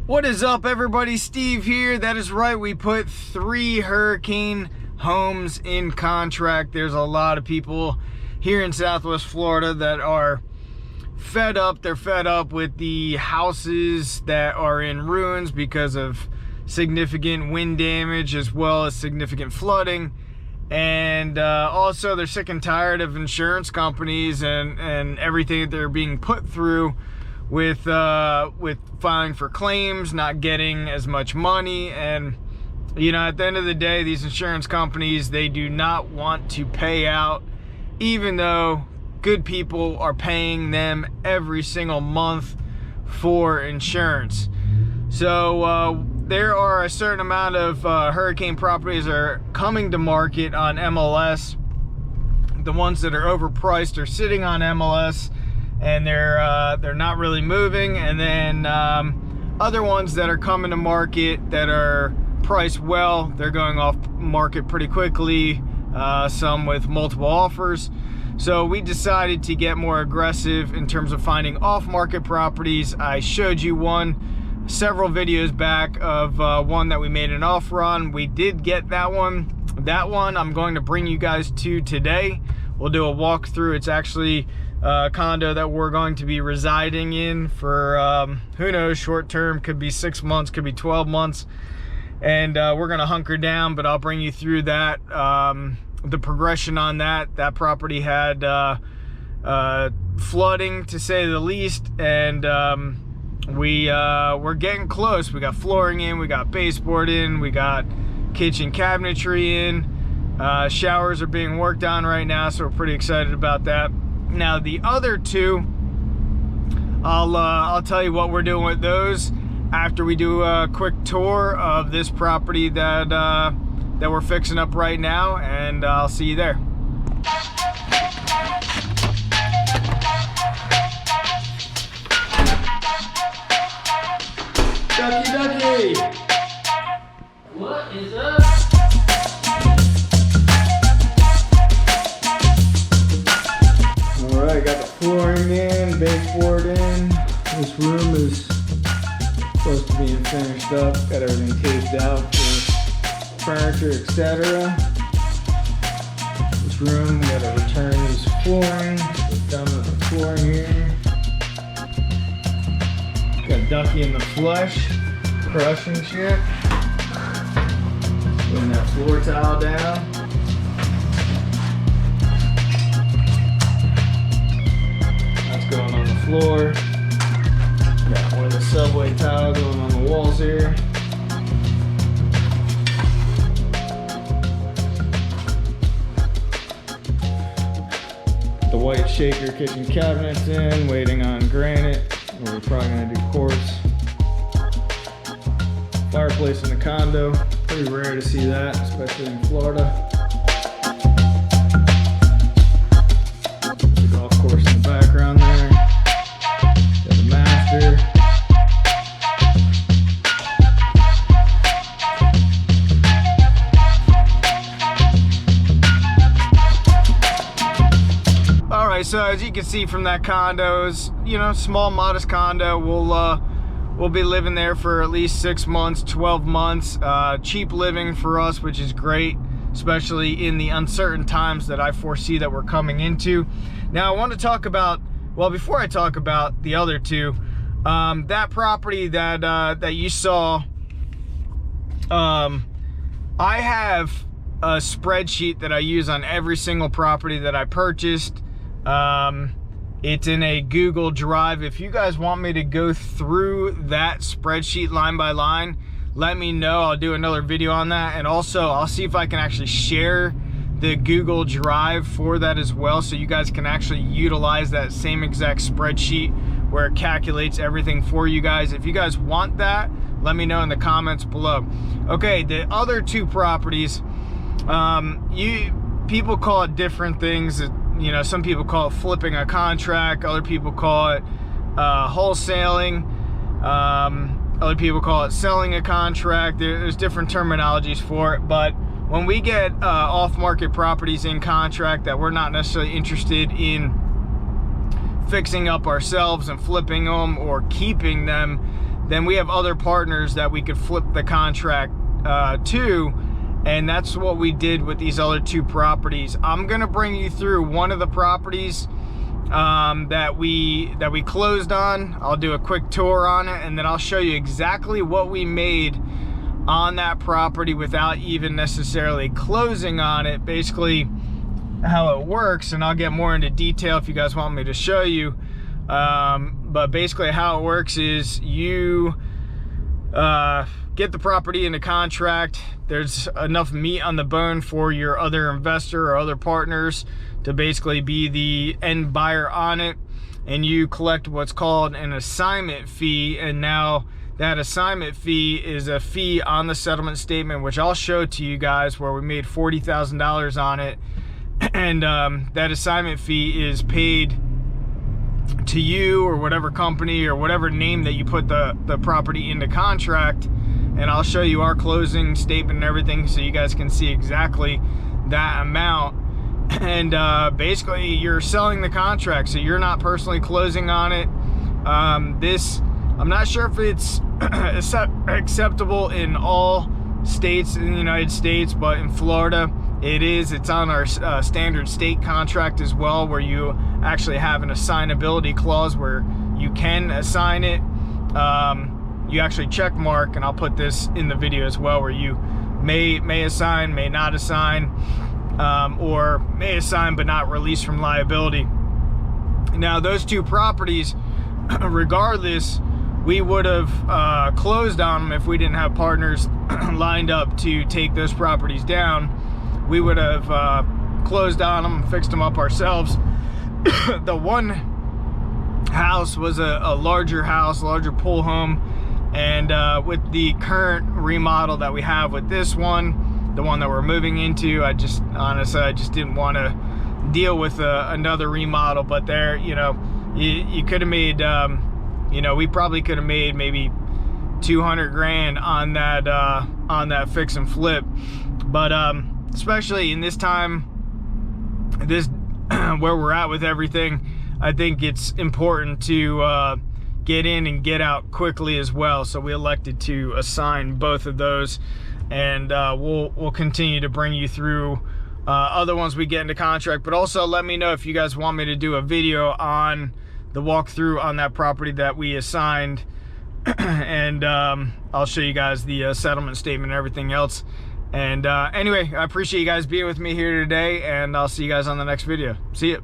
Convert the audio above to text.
What is up, everybody? Steve here. That is right, we put 3 hurricane homes in contract. There's a lot of people here in Southwest Florida that are fed up. They're fed up with the houses that are in ruins because of significant wind damage as well as significant flooding. And also they're sick and tired of insurance companies and everything that they're being put through with filing for claims, not getting as much money. And you know, at the end of the day, these insurance companies, they do not want to pay out, even though good people are paying them every single month for insurance. So there are a certain amount of hurricane properties that are coming to market on MLS. The ones that are overpriced are sitting on MLS and they're not really moving. And then other ones that are coming to market that are priced well, they're going off market pretty quickly, some with multiple offers. So we decided to get more aggressive in terms of finding off-market properties. I showed you one several videos back of one that we made an offer on. We did get that one. That one I'm going to bring you guys to today. We'll do a walkthrough. It's actually a condo that we're going to be residing in for who knows, short term, could be 6 months, could be 12 months. And we're gonna hunker down, but I'll bring you through that. The progression on that property had flooding, to say the least, and we're getting close. We got flooring in, we got baseboard in, we got kitchen cabinetry in, showers are being worked on right now, so we're pretty excited about that. Now the other two, I'll tell you what we're doing with those after we do a quick tour of this property that we're fixing up right now, and I'll see you there. Ducky, ducky! What is up? Alright, got the flooring in, baseboard in. This room is supposed to be finished up. Got everything taped out for furniture, etc. This room, we gotta return this flooring. We're done with the flooring here. Got Ducky in the flesh, crushing shit. Putting that floor tile down. That's going on the floor. Got one of the subway tile going on the walls here. The white shaker kitchen cabinets in, waiting on granite. We're probably gonna do quartz. Fireplace in the condo, pretty rare to see that, especially in Florida. The golf course in the background there. Got the master. Alright, so as you can see from that condo, is, you know, small modest condo. We'll be living there for at least 6 months, 12 months. Cheap living for us, which is great, especially in the uncertain times that I foresee that we're coming into. Now I want to talk about, well, before I talk about the other two, that property that you saw, I have a spreadsheet that I use on every single property that I purchased. It's in a Google Drive. If you guys want me to go through that spreadsheet line by line, let me know. I'll do another video on that. And also I'll see if I can actually share the Google Drive for that as well, so you guys can actually utilize that same exact spreadsheet where it calculates everything for you guys. If you guys want that, let me know in the comments below. Okay, the other two properties, people call it different things. You know, some people call it flipping a contract, other people call it wholesaling, other people call it selling a contract. There's different terminologies for it, but when we get off-market properties in contract that we're not necessarily interested in fixing up ourselves and flipping them or keeping them, then we have other partners that we could flip the contract to, and that's what we did with these other 2 properties. I'm gonna bring you through one of the properties that we closed on. I'll do a quick tour on it, and then I'll show you exactly what we made on that property without even necessarily closing on it, basically how it works. And I'll get more into detail if you guys want me to show you, but basically how it works is you get the property into contract. There's enough meat on the bone for your other investor or other partners to basically be the end buyer on it, and you collect what's called an assignment fee. And now that assignment fee is a fee on the settlement statement, which I'll show to you guys, where we made $40,000 on it. And that assignment fee is paid to you or whatever company or whatever name that you put the property into contract. And I'll show you our closing statement and everything so you guys can see exactly that amount. And basically you're selling the contract, so you're not personally closing on it. I'm not sure if it's acceptable in all states in the United States, but in Florida it is. It's on our standard state contract as well, where you actually have an assignability clause where you can assign it. You actually check mark, and I'll put this in the video as well, where you may assign, may not assign, or may assign but not release from liability. Now those 2 properties, regardless, we would have closed on them if we didn't have partners lined up to take those properties down. We would have closed on them, fixed them up ourselves. The one house was a larger house, larger pool home, and with the current remodel that we have with this one, the one that we're moving into, I just didn't want to deal with another remodel. But there, you could have made, we probably could have made maybe 200 grand on that fix and flip. But especially in this time, where we're at with everything, I think it's important to get in and get out quickly as well. So we elected to assign both of those, and we'll continue to bring you through other ones we get into contract. But also let me know if you guys want me to do a video on the walkthrough on that property that we assigned, and I'll show you guys the settlement statement and everything else. And anyway, I appreciate you guys being with me here today, and I'll see you guys on the next video. See ya.